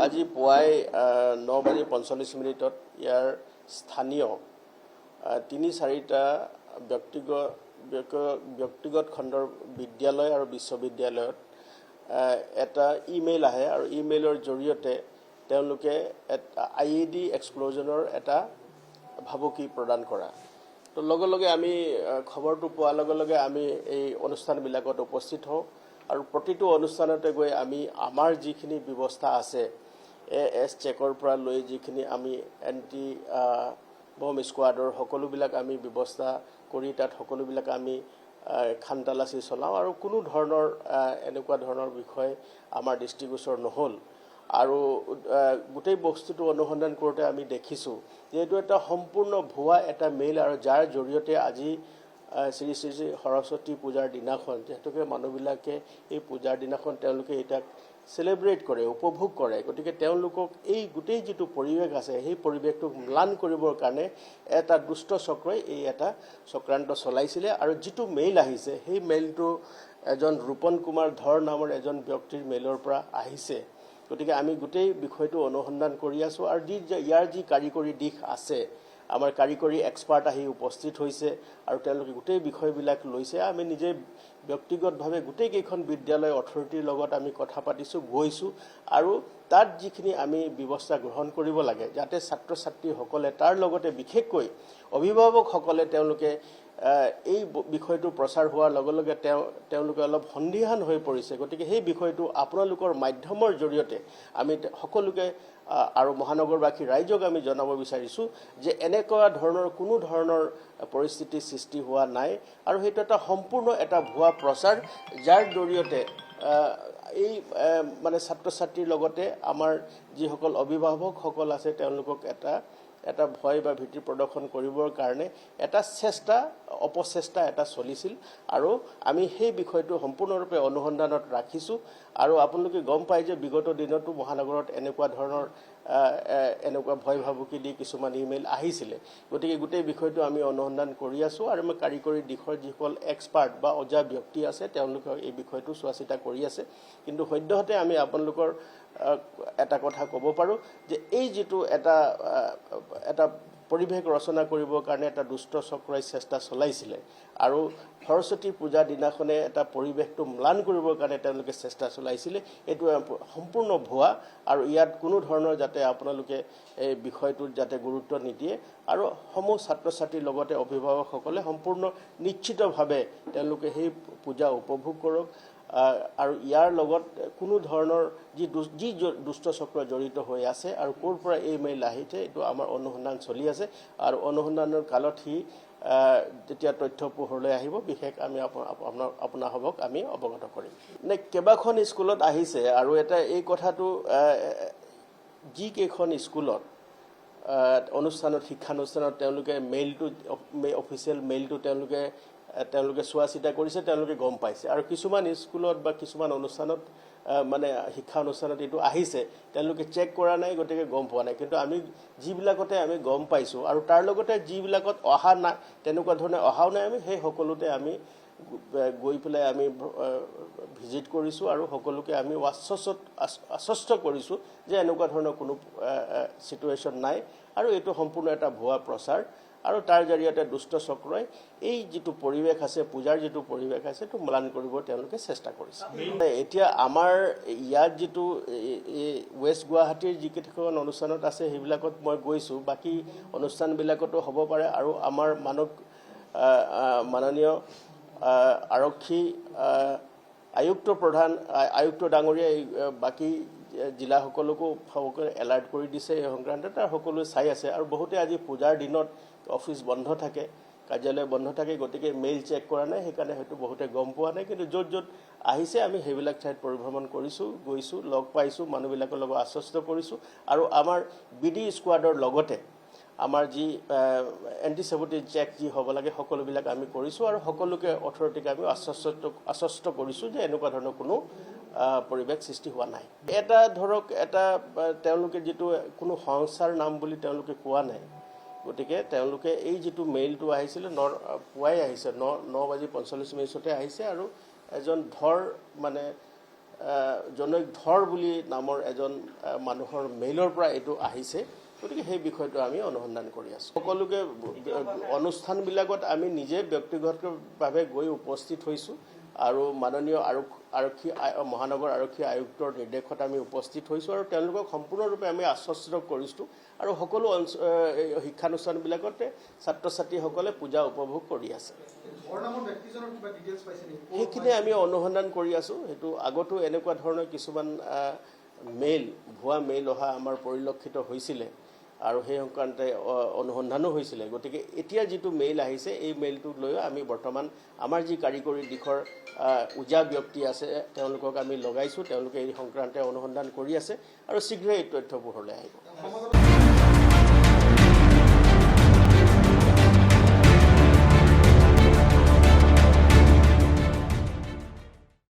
আজি পুৱাই 9:45 ইয়াৰ স্থানীয় 3-4টা ব্যক্তিগত খণ্ডৰ বিদ্যালয় আৰু বিশ্ববিদ্যালয়ত এটা ইমেইল আহে আৰু ইমেইলৰ জৰিয়তে তেওঁলোকে IED এক্সপ্লোজনৰ এটা ভাবুকি প্ৰদান কৰা। তো লগে আমি খবৰটো পোৱাৰ লগে আমি এই অনুষ্ঠানবিলাকত উপস্থিত হওঁ আৰু প্ৰতিটো অনুষ্ঠানতে গৈ আমি আমাৰ যিখিনি ব্যৱস্থা আছে AS চেকৰ পৰা লৈ যিখিনি আমি এন্টি বম স্কোৱাডৰ সকলোবিলাক আমি ব্যৱস্থা কৰি তাত সকলোবিলাক আমি খানতালাচি চলাওঁ আৰু কোনো ধৰণৰ এনেকুৱা ধৰণৰ বিষয় আমাৰ দৃষ্টিগোচৰ নহল আৰু গোটেই বস্তুটো অনুসন্ধান কৰোঁতে আমি দেখিছোঁ যে এইটো এটা সম্পূৰ্ণ ভুৱা এটা মেইল আৰু যাৰ জৰিয়তে আজি শ্ৰী শ্ৰী সৰস্বতী পূজাৰ দিনাখন যেহেতুকে মানুহবিলাকে এই পূজাৰ দিনাখন তেওঁলোকে এটাক সেলিব্ৰেট কৰে উপভোগ কৰে গতিকে তেওঁলোকক এই গোটেই যিটো পৰিৱেশ আছে সেই পৰিৱেশটো ম্লান কৰিবৰ কাৰণে এটা দুষ্ট চক্ৰই এই এটা চক্ৰান্ত চলাইছিলে আৰু যিটো মেইল আহিছে সেই মেইলটো এজন ৰূপন কুমাৰ ধৰ নামৰ এজন ব্যক্তিৰ মেইলৰ পৰা আহিছে গতিকে আমি গোটেই বিষয়টো অনুসন্ধান কৰি আছো আৰু ইয়াৰ যি কাৰিকৰী দিশ আছে আমাৰ কাৰিকৰী এক্সপাৰ্ট আহি উপস্থিত হৈছে আৰু তেওঁলোকে গোটেই বিষয়বিলাক লৈছে আমি নিজে ব্যক্তিগতভাৱে গোটেই কেইখন বিদ্যালয় অথৰিটিৰ লগত আমি কথা পাতিছোঁ গৈছোঁ আৰু তাত যিখিনি আমি ব্যৱস্থা গ্ৰহণ কৰিব লাগে যাতে ছাত্ৰ ছাত্ৰীসকলে তাৰ লগতে বিশেষকৈ অভিভাৱকসকলে তেওঁলোকে এই বিষয়টো প্ৰচাৰ হোৱাৰ লগে তেওঁলোকে অলপ সন্দিহান হৈ পৰিছে গতিকে সেই বিষয়টো আপোনালোকৰ মাধ্যমৰ জৰিয়তে আমি সকলোকে আৰু মহানগৰবাসী ৰাইজক আমি জনাব বিচাৰিছোঁ যে এনেকুৱা ধৰণৰ কোনো ধৰণৰ পৰিস্থিতি সৃষ্টি হোৱা নাই আৰু সেইটো এটা সম্পূৰ্ণ এটা ভুৱা প্ৰচাৰ যাৰ জৰিয়তে এই মানে ছাত্ৰ ছাত্ৰীৰ লগতে আমাৰ যিসকল অভিভাৱকসকল আছে তেওঁলোকক এটা ভয় বা ভীতি প্ৰদৰ্শন কৰিবৰ কাৰণে এটা অপচেষ্টা এটা চলিছিল আৰু আমি সেই বিষয়টো সম্পূৰ্ণৰূপে অনুসন্ধানত ৰাখিছোঁ আৰু আপোনালোকে গম পায় যে বিগত দিনতো মহানগৰত এনেকুৱা ধৰণৰ এনেকুৱা ভয় ভাবুকি দি কিছুমান ইমেইল আহিছিলে গতিকে গোটেই বিষয়টো আমি অনুসন্ধান কৰি আছোঁ আৰু আমি কাৰিকৰী দিশৰ যিসকল এক্সপাৰ্ট বা অজা ব্যক্তি আছে তেওঁলোকে এই বিষয়টো চোৱা চিতা কৰি আছে কিন্তু সদ্যহতে আমি আপোনালোকৰ এটা কথা ক'ব পাৰোঁ যে এই যিটো এটা পৰিৱেশ ৰচনা কৰিবৰ কাৰণে এটা দুষ্ট চক্ৰই চেষ্টা চলাইছিলে আৰু সৰস্বতী পূজা দিনাখনে এটা পৰিৱেশটো ম্লান কৰিবৰ কাৰণে তেওঁলোকে চেষ্টা চলাইছিলে এইটো সম্পূৰ্ণ ভুৱা আৰু ইয়াত কোনো ধৰণৰ যাতে আপোনালোকে এই বিষয়টোত যাতে গুৰুত্ব নিদিয়ে আৰু সমূহ ছাত্ৰ ছাত্ৰীৰ লগতে অভিভাৱকসকলে সম্পূৰ্ণ নিশ্চিতভাৱে তেওঁলোকে সেই পূজা উপভোগ কৰক আৰু ইয়াৰ লগত কোনো ধৰণৰ যি দুষ্ট চক্ৰ জড়িত হৈ আছে আৰু ক'ৰ পৰা এই মেইল আহিছে এইটো আমাৰ অনুসন্ধান চলি আছে আৰু অনুসন্ধানৰ কালত যেতিয়া তথ্য পোহৰলৈ আহিব বিশেষ আমি আপোনাসবক আমি অৱগত কৰিম কেইবাখন স্কুলত আহিছে আৰু এটা এই কথাটো যিকেইখন স্কুলত শিক্ষানুষ্ঠানত তেওঁলোকে মেইলটো অফিচিয়েল মেইলটো তেওঁলোকে চোৱা চিতা কৰিছে তেওঁলোকে গম পাইছে আৰু কিছুমান স্কুলত বা কিছুমান অনুষ্ঠানত মানে শিক্ষা অনুষ্ঠানত এইটো আহিছে তেওঁলোকে চেক কৰা নাই গতিকে গম পোৱা নাই কিন্তু আমি যিবিলাকতে আমি গম পাইছোঁ আৰু তাৰ লগতে যিবিলাকত অহা নাই তেনেকুৱা ধৰণে অহাও নাই আমি সেই সকলোতে আমি গৈ পেলাই আমি ভিজিট কৰিছোঁ আৰু সকলোকে আমি আশ্বস্ত কৰিছোঁ যে এনেকুৱা ধৰণৰ কোনো চিটুৱেশ্যন নাই আৰু এইটো সম্পূৰ্ণ এটা ভুৱা প্ৰচাৰ আৰু তাৰ জৰিয়তে দুষ্ট চক্ৰই এই যিটো পৰিৱেশ আছে পূজাৰ যিটো পৰিৱেশ আছে সেইটো ম্লান কৰিব তেওঁলোকে চেষ্টা কৰিছে এতিয়া আমাৰ ইয়াত যিটো ৱেষ্ট গুৱাহাটীৰ যিকেইখন অনুষ্ঠানত আছে সেইবিলাকত মই গৈছোঁ বাকী অনুষ্ঠানবিলাকতো হ'ব পাৰে আৰু আমাৰ মাননীয় আৰক্ষী আয়ুক্ত ডাঙৰীয়াই বাকী জিলাসকলকো সকলোকে এলাৰ্ট কৰি দিছে এই সংক্ৰান্তত আৰু সকলোৱে চাই আছে আৰু বহুতে আজি পূজাৰ দিনত অফিচ বন্ধ থাকে কাৰ্যালয় বন্ধ থাকে গতিকে মেইল চেক কৰা নাই সেইকাৰণে হয়তো বহুতে গম পোৱা নাই কিন্তু য'ত আহিছে আমি সেইবিলাক ঠাইত পৰিভ্ৰমণ কৰিছোঁ গৈছোঁ লগ পাইছোঁ মানুহবিলাকৰ লগত আশ্বস্ত কৰিছোঁ আৰু আমাৰ BD স্কোৱাডৰ লগতে আমাৰ যি এণ্টিচেপ্টিক চেক যি হ'ব লাগে সকলোবিলাক আমি কৰিছোঁ আৰু সকলোকে অথৰিটিক আমি আশ্বস্ত কৰিছোঁ যে এনেকুৱা ধৰণৰ কোনো পৰিৱেশ সৃষ্টি হোৱা নাই এটা তেওঁলোকে যিটো কোনো সংস্থাৰ নাম বুলি তেওঁলোকে কোৱা নাই গতিকে তেওঁলোকে এই যিটো মেইলটো আহিছিলে পুৱাই আহিছে 9:45 আহিছে আৰু এজন ধৰ মানে জনৈক ধৰ বুলি নামৰ এজন মানুহৰ মেইলৰ পৰা এইটো আহিছে গতিকে সেই বিষয়টো আমি অনুসন্ধান কৰি আছোঁ সকলোকে অনুষ্ঠানবিলাকত আমি নিজে ব্যক্তিগতভাৱে গৈ উপস্থিত হৈছোঁ আৰু মাননীয় আৰক্ষী মহানগৰ আৰক্ষী আয়ুক্তৰ নিৰ্দেশত আমি উপস্থিত হৈছোঁ আৰু তেওঁলোকক সম্পূৰ্ণৰূপে আমি আশ্বস্ত কৰিছোঁ আৰু সকলো শিক্ষানুষ্ঠানবিলাকতে ছাত্ৰ ছাত্ৰীসকলে পূজা উপভোগ কৰি আছে সেইখিনি আমি অনুসন্ধান কৰি আছোঁ সেইটো আগতো এনেকুৱা ধৰণৰ কিছুমান ভুৱা মেইল অহা আমাৰ পৰিলক্ষিত হৈছিলে আৰু সেই সংক্ৰান্তে অনুসন্ধানো হৈছিলে গতিকে এতিয়া যিটো মেইল আহিছে এই মেইলটোক লৈ আমি বৰ্তমান আমাৰ যি কাৰিকৰী দিশৰ উজা ব্যক্তি আছে তেওঁলোকক আমি লগাইছোঁ তেওঁলোকে এই সংক্ৰান্তে অনুসন্ধান কৰি আছে আৰু শীঘ্ৰে এই তথ্য পোহৰলৈ আহিব